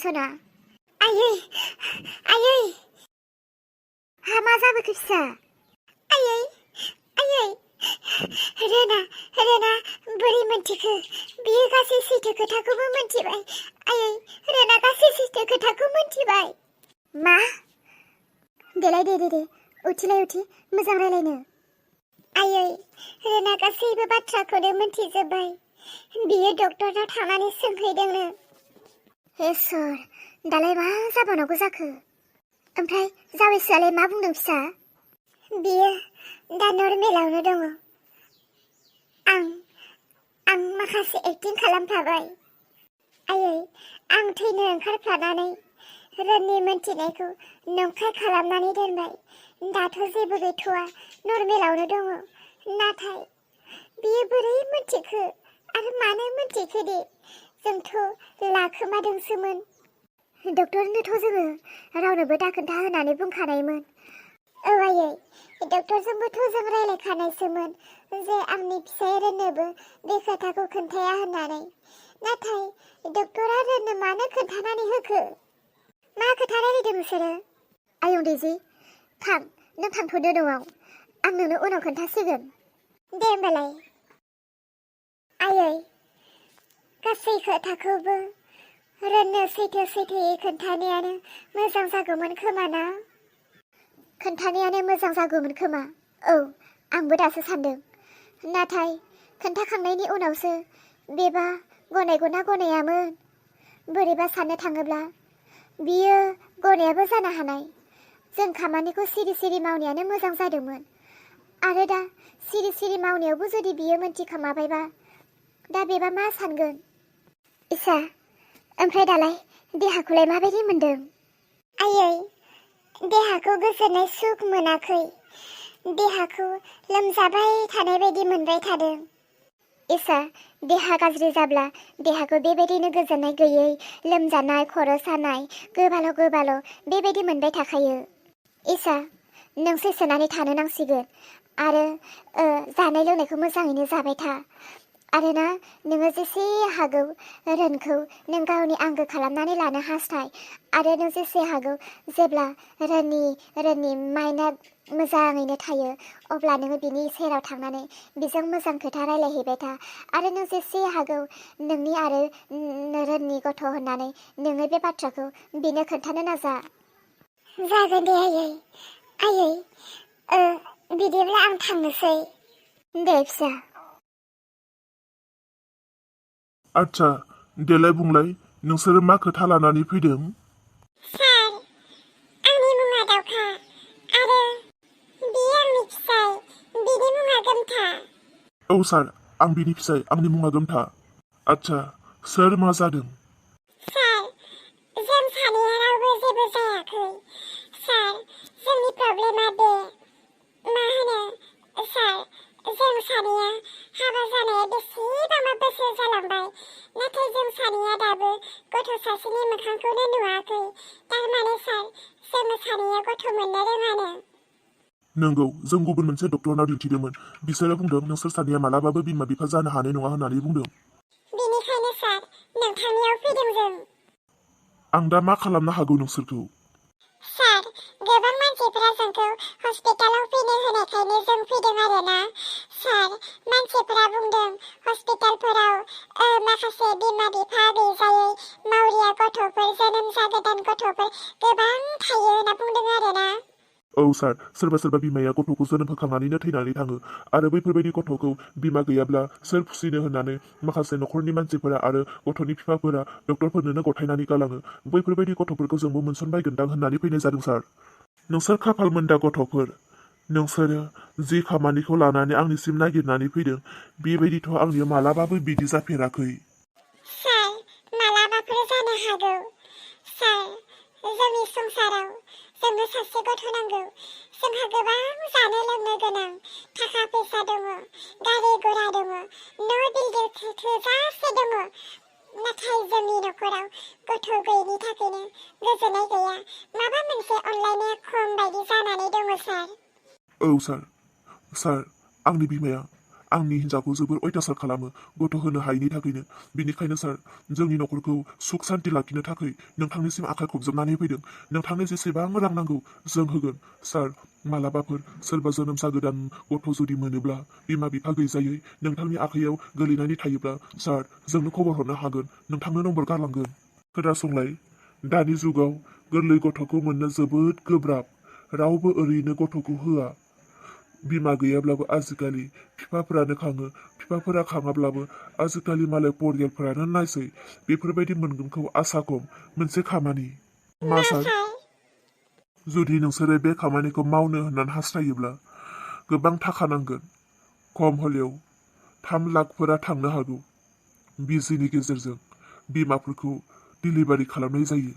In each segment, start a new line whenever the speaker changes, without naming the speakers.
सना आयै आयै हा मा जाबोखो फिसा आयै आयै रोना बोरै मोनथिखो बियो गासै सैथो खोथाखौबो मोनथिबाय आयै रोना गासै सैथो खोथाखौ मोनथिबाय मा देलाय दे उथिलाय उथि मोजां रायलायनो आयै रोना गासैबो बाथ्राखौनो मोनथिजोब्बाय बियो डक्टरनाव थांनानै सोंहैदोंनो इसोर दालाय मा जाबावनांगौ जाखो ओमफ्राय जावैसोआलाय मा बुंदों फिसा बियो दा नर्मेलावनो दङ आं माखासे एक्टिं खालामफाबाय आयै आं थैनो ओंखारफ्लानानै रोननि मोनथिनायखौ नंखाय खालामनानै दोनबाय दाथ' जेबो गैथ'वा नर्मेलावनो दङ नाथाय बियो बोरै मोनथिखो आरो मानो मोनथिखो दे जोंथ' लाखोमादोंसोमोन डक्टरनोथ' जोङो रावनोबो दाखोन्था होनानै बुंखानायमोन औ आयै डक्टरजोंबोथ' जों रायलायखानायसोमोन जे आंनि फिसाय रोननोबो बे खोथाखौ खोन्थाया होननानै नाथाय डक्टरा रोननो मानो खोन्थानानै होखो मा खोथा रायलायदों नोंसोरो आयं दैजि थां नों थांथ'दो न'आव आं नोंनो उनाव खोन्थासिगोन दे होमबालाय आयै गासै खोथाखौबो रोननो सैथोयै खोन्थानायानो मोजां जागौमोन खोमा ना खोन्थानायानो मोजां जागौमोन खोमा औ आंबो दासो सान्दों नाथाय खोन्थाखांनायनि उनावसो बेबा गनायगोना गनायामोन बोरैबा साननो थाङोब्ला बियो गनायाबो जानो हानाय जों खामानिखौ सिरि मावनायानो मोजां जादोंमोन आरो दा सिरि मावनायावबो जुदि बियो मोनथिखोमाबायबा दा बेबा मा सानगोन इसा ओमफ्राय दालाय देहाखौलाय माबायदि मोनदों आयै देहाखौ गोजोननाय सुख मोनाखै देहाखौ लोमजाबाय थानाय बायदि मोनबाय थादों इसा देहा गाज्रि जाब्ला देहाखौ बेबायदिनो गोजोननाय गैयै लोमजानाय खर' सानाय गोबाल' बेबायदि मोनबाय थाखायो इसा नों सैसोनानै थानो नांसिगोन आरो जानाय लोंनायखौ मोजाङैनो जाबाय था आरोना नोङो जेसे हागौ रोनखौ नों गावनि आंगो खालामनानै लानो हास्थाय आरो नों जेसे हागौ जेब्ला रोननि माइन्डआ मोजाङैनो थायो अब्ला नोङो बिनि सेराव थांनानै बेजों मोजां खोथा रायलायहैबाय था आरो नों जेसे हागौ नोंनि आरो रोननि गथ' होननानै नोङो बे बाथ्राखौ बिनो खोन्थानो नाजा जागोन दे आयै बिदिब्ला आं थांनोसै दे फिसा
आच्छा देलाय बुंलाय नोंसोरो मा खोथा लानानै फैदों
सार आंनि मुङा दावखा आरो बियो आंनि फिसाय बिनि मुङा गोमथा
औ सार आं बिनि फिसाय आंनि मुङा गोमथा आच्छा सोर मा जादों
सार जों सानैया रावबो जेबो जायाखै सार जोंनि प्रब्लेमा बे मा होनो सार जों सानैया हाबा जानाया बेसेबांबा बोसोर जालांबाय नाथाय जों सानैया दाबो गथ' सासेनि मोखांखौनो नुवाखै थारमाने सार जों सानैया गथ' मोननो रोङानो
नंगौ जों गुबुन मोनसे डक्टरनाव दिन्थिदोंमोन बिसोरो बुंदों नोंसोर सानैया मालाबाबो बिमा बिफा जानो हानाय नङा होननानै बुंदों
बेनिखायनो सार नोंथांनियाव फैदों जों
आं दा मा खालामनो हागौ नोंसोरखौ
सार गोबां मानसिफोरा जोंखौ हस्पिटालाव फैनो होनायखायनो जों फैदों आरोना सार मानसिफोरा बुंदों हस्पिटालफोराव माखासे बिमा बिफा गैजायै मावरिया गथ'फोर जोनोम जागोदान गथ'फोर गोबां थायो होनना बुंदों आरोना
औ सार सोरबा बिमाया गथ'खौ जोनोम होखांनानैनो थैनानै थाङो आरो बैफोरबायदि गथ'खौ बिमा गैयाब्ला सोर फुसिनो होननानै माखासे न'खरनि मानसिफोरा आरो गथ'नि बिफाफोरा डक्टरफोरनो गथायनानै गालाङो बैफोरबायदि गथ'फोरखौ जोंबो मोनसनबायगोनदां होननानै फैनाय जादों सार नोंसोर खाफाल मोनदा गथ'फोर नोंसोरो जि खामानिखौ लानानै आंनिसिम नागिरनानै फैदों बेबायदिथ' आंनियाव मालाबाबो बिदि जाफेराखै
सार मालाबाफोर जानो हागौ सार जोंनि संसाराव जोंनो सासे गथ' नांगौ जोंहा गोबां जानो लोंनो गोनां थाखा फैसा दङ गारि घोड़ा दङ न' बिल्डिं थोजासे दङ नाथाय जोंनि न'खराव गथ' गैयिनि थाखायनो गोजोननाय गैया माबा मोनसे अनलायनाया खम बायदि जानानै दङ सार
औ सार आंनि बिमाया आंनि हिन्जावखौ जोबोर अयथासार खालामो गथ' होनो हायैनि थाखायनो। बिनिखायनो सार, जोंनि न'खरखौ सुख सान्ति लाखिनो थाखाय नोंथांनिसिम आखाइ खबजबनानै फैदों। नोंथांनो जेसेबां रां नांगौ जों होगोन। सार, मालाबाफोर सोरबा जोनोम जागोदान गथ' जुदि मोनोब्ला, बिमा बिफा गैजायै नोंथांनि आखाइयाव गोलैनानै थायोब्ला, सार, जोंनो खबर हरनो हागोन, नोंथांनो नम्बर गारलांगोन। खोनासंलाय, दानि जुगाव गोरलै गथ'खौ मोननो जोबोद गोब्राब। रावबो ओरैनो गथ'खौ होआ। बिमा गैयाब्लाबो आजिखालि बिफाफोरानो खाङो, बिफाफोरा खाङाब्लाबो आजिखालि मालाय परियालफोरानो नायसै। बेफोरबायदि मोनगोनखौ आसा खम। मोनसे खामानि मा सार? जुदि नोंसोरो बे खामानिखौ मावनो होननानै हास्थायोब्ला गोबां थाखा नांगोन। खम हलेव 3 लाखफोरा थांनो हागौ। बिजिनि गेजेरजों बिमाफोरखौ डिलिभारि खालामनाय जायो।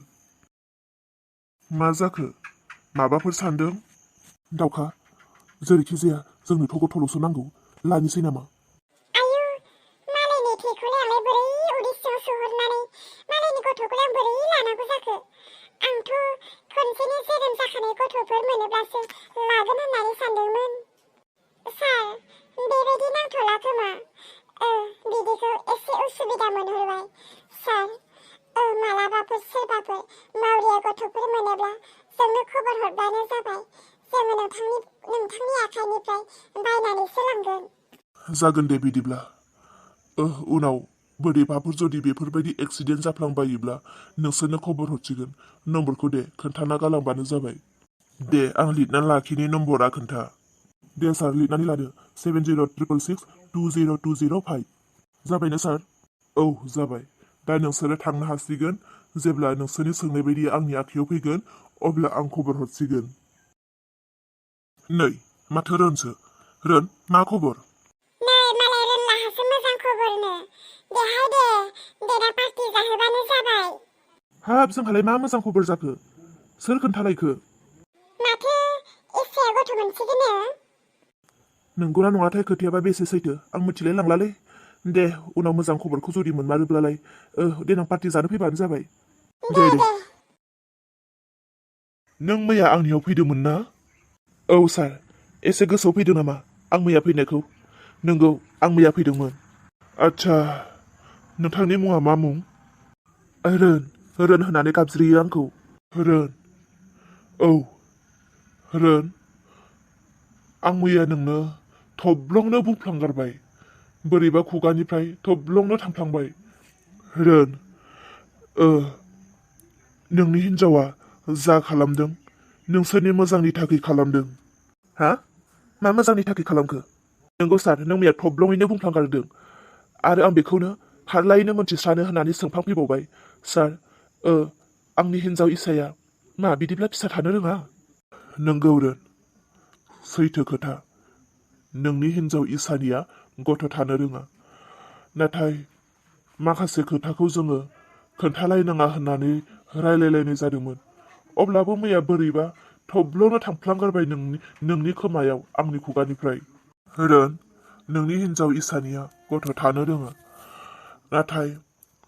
मा जाखो? माबाफोर सानदों? दावखा, जेरैखि जाया जोंनोथ' गथ'ल'सो नांगौ, लानोसै नामा?
आयु, मालायनि थैखौलाय आंलाय बोरै उदैसिङाव सोहरनानै मालायनि गथ'खौलाय आं बोरै लानांगौ जाखो? आंथ' खनसेनो जोनोम जाखानाय गथ'फोर मोनोब्लासो लागोन होननानै सानदोंमोन। सार, बेबायदि नांथ'ला खोमा। बिदिखौ एसे उसुबिदा मोनहरबाय। सार, मालाबाफोर सोरबाफोर मावरिया गथ'फोर मोनोब्ला जोंनो खबर हरबानो जाबाय। जोङो नोंथांनि आखाइनिफ्राय बायनानैसो लांगोन।
जागोन दे बिदिब्ला। उनाव बोरैबाफोर जुदि बेफोरबायदि एक्सिडेन्ट जाफ्लांबायोब्ला नोंसोरनो खबर हरसिगोन। नम्बरखौ दे खोन्थाना गालांबानो जाबाय। दे, आं लिरना लाखिनि नम्बरा खोन्था। दे सार, लिरनानै लादो 7066620205। जाबायना सार? औ, जाबाय। दा नोंसोरो थांनो हासिगोन। जेब्ला नोंसोरनि सोंनाय बायदि आंनि आखायाव फैगोन अब्ला आं खबर हरसिगोन। नै, माथो रोनसो? रोन, मा खबर?
नै, मालाय रोनलाहासो मोजां खबरनो। देहाय दे, देना पार्टि जाहोबानो जाबाय।
हाब, जोंहालाय मा मोजां खबर जाखो? सोर खोन्थालायखो?
माथो एसाया गथ' मोनसिगोननो?
नंगौना नङाथाय खोथायाबा बेसे सैथो आं मिथिलाय लांलालै। दे, उनाव मोजां खबरखौ जुदि मोनमारोब्लालाय देनां पार्टि जानो फैबानो जाबाय। दे दे। नों मैया आंनियाव फैदोंमोन ना? औ सार, एसे गोसोआव फैदों नामा आं मैया फैनायखौ? नंगौ, आं मैया फैदोंमोन। आच्छा, नोंथांनि मुङा मा मुं? रोन, रोन होननानै गाबज्रियो आंखौ। रोन, औ, रोन। आं मैया नोंनो थब्लंनो बुंफ्लांगारबाय। बोरैबा खुगानिफ्राय थब्लंनो थांफ्लांबाय। रोन, नोंनि हिन्जावा जा खालामदों नोंसोरनि मोजांनि थाखाय खालामदों। हा? मा मोजांनि थाखाय खालामखो? नंगौ सार, नों मैया थब्लङैनो बुंफ्लांगारदों। आरो आं बेखौनो थारलायैनो मोनथिस्रानो होननानै सोंखांफैबावबाय। सार, आंनि हिन्जाव इसाया मा बिदिब्ला फिसा थानो रोङा? नंगौ रोन, सैथो खोथा। नोंनि हिन्जाव इसानिया गथ' थानो रोङा। नाथाय माखासे खोथाखौ जोङो खोन्थालायनाङा होननानै रायलायलायनाय जादोंमोन। अब्लाबो मैया बोरैबा थब्ल'नो थांफ्लांगारबाय नोंनि खोमायाव आंनि खुगानिफ्राय। रोन, नोंनि हिन्जाव इसानिया गथ' थानो रोङा। नाथाय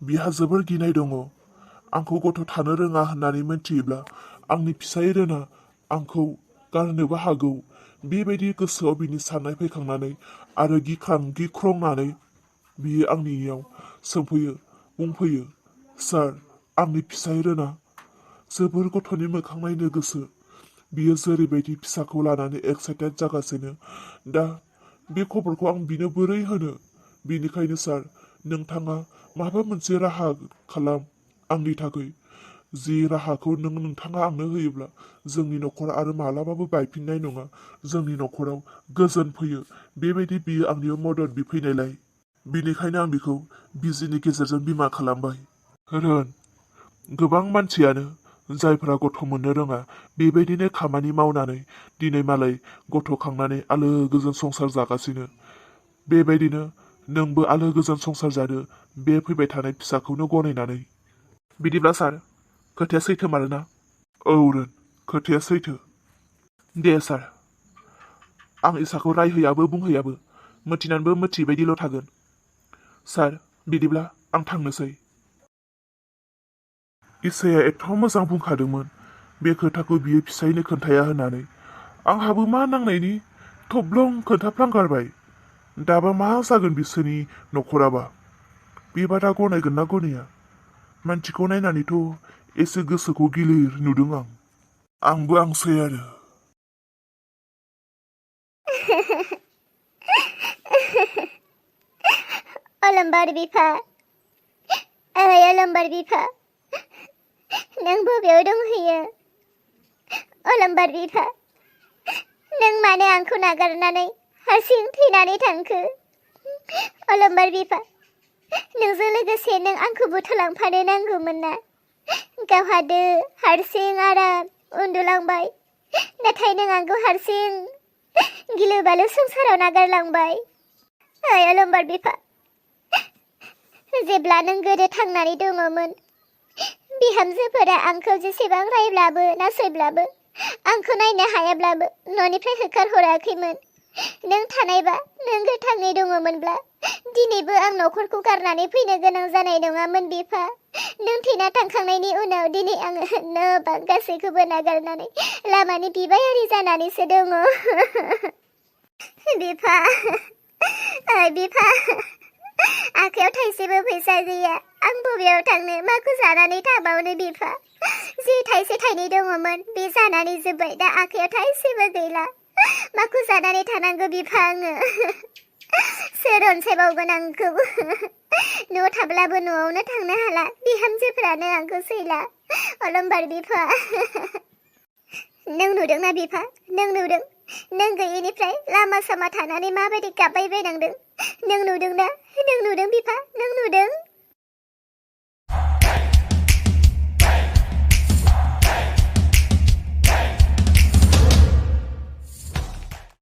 बिहा जोबोर गिनाय दङ। आंखौ गथ' थानो रोङा होननानै मिन्थियोब्ला आंनि फिसाय रोना आंखौ गारनोबो हागौ। बेबायदि गोसोआव बिनि साननाय फैखांनानै आरो गिख्रंनानै बियो आंनियाव सोंफैयो, बुंफैयो, सार, आंनि फिसाय रोना जोबोर गथ'नि मोखां नायनो गोसो। बियो जेरैबायदि फिसाखौ लानानै एक्साइटेड जागासिनो। दा बे खबरखौ आं बिनो बोरै होनो? बेनिखायनो सार, नोंथाङा माबा मोनसे राहा खालाम आंनि थाखाय। जि राहाखौ नोंथाङा आंनो होयोब्ला जोंनि न'खरा आरो मालाबाबो बायफिननाय नङा। जोंनि न'खराव गोजोन फैयो। बेबायदि बियो आंनियाव मदद बिफैनायलाय बिनिखायनो आं बिखौ बिजिनि गेजेरजों बिमा खालामबाय। रोन, गोबां मानसियानो जायफोरा गथ' मोननो रोङा बेबायदिनो खामानि मावनानै दिनै मालाय गथ' खांनानै आलो गोजोन संसार जागासिनो। बेबायदिनो नोंबो आलो गोजोन संसार जादो बे फैबाय थानाय फिसाखौनो गनायनानै। बिदिब्ला सार, खोथाया सैथो मारोना? औ रोन, खोथाया सैथो। दे सार, आं इसाखौ रायहैयाबो बुंहैयाबो, मिथिनानैबो मिथियैबायदिल' थागोन। सार, बिदिब्ला आं थांनोसै। इसाया एथ' मोजां बुंखादोंमोन बे खोथाखौ बियो फिसायनो खोन्थाया होननानै। आंहाबो मा नांनायनि थब्लं खोन्थाफ्लांगारबाय। दाबा मा जागोन बिसोरनि न'खराबा बे बाथ्रा गनायगोन ना गनाया मानसिखौ नायनानैथ' एसे गोसोखौ गिलिर नुदों आंबो आंसै आरो
अलंबार बिफा ओइ अलंबार बिफा नों बबेयाव दंहैयो अलंबार बिफा नों मानो आंखौ नागारनानै हारसिं थैनानै थांखो अलंबार बिफा नोंजों लोगोसे नों आंखौबो लांफानो नांगौमोन ना गावहादो हारसिं आराम उन्दुलांबाय नाथाय नों आंखौ हारसिं गिलु बालु संसाराव नागारलांबाय ओइ अलंबार बिफा जेब्ला नों गोदो थांनानै दङमोन बिहामजोफोरा आंखौ जेसेबां रायब्लाबो नासयब्लाबो आंखौ नायनो हायाब्लाबो न'निफ्राय होखारहराखैमोन नों थानायबा नों गोथाङै दङमोनब्ला दिनैबो आं न'खरखौ गारनानै फैनो गोनां जानाय नङामोन बिफा नों थैना थांखांनायनि उनाव दिनै आङो न' बां गासैखौबो नागारनानै लामानि बिबायारि जानानैसो दङ बिफा ओइ बिफा आखायाव थाइसेबो फैसा गैया आं बबेयाव थांनो माखौ जानानै थाबावनो बिफा जि थाइसे थाइनै दङमोन बे जानानै जोब्बाय दा आखायाव थाइसेबो गैला माखौ जानानै थानांगौ बिफा आङो सोर अनसायबावगोन आंखौ न'आव थाब्लाबो न'आवनो थांनो हाला बिहामजोफ्रानो आंखौ सैला अलंबार बिफा नों नुदोंना बिफा नों नुदों नों गैयैनिफ्राय लामा सामा थानानै माबायदि गाबबाय बायनांदों नों नुदों बिफा नों नुदों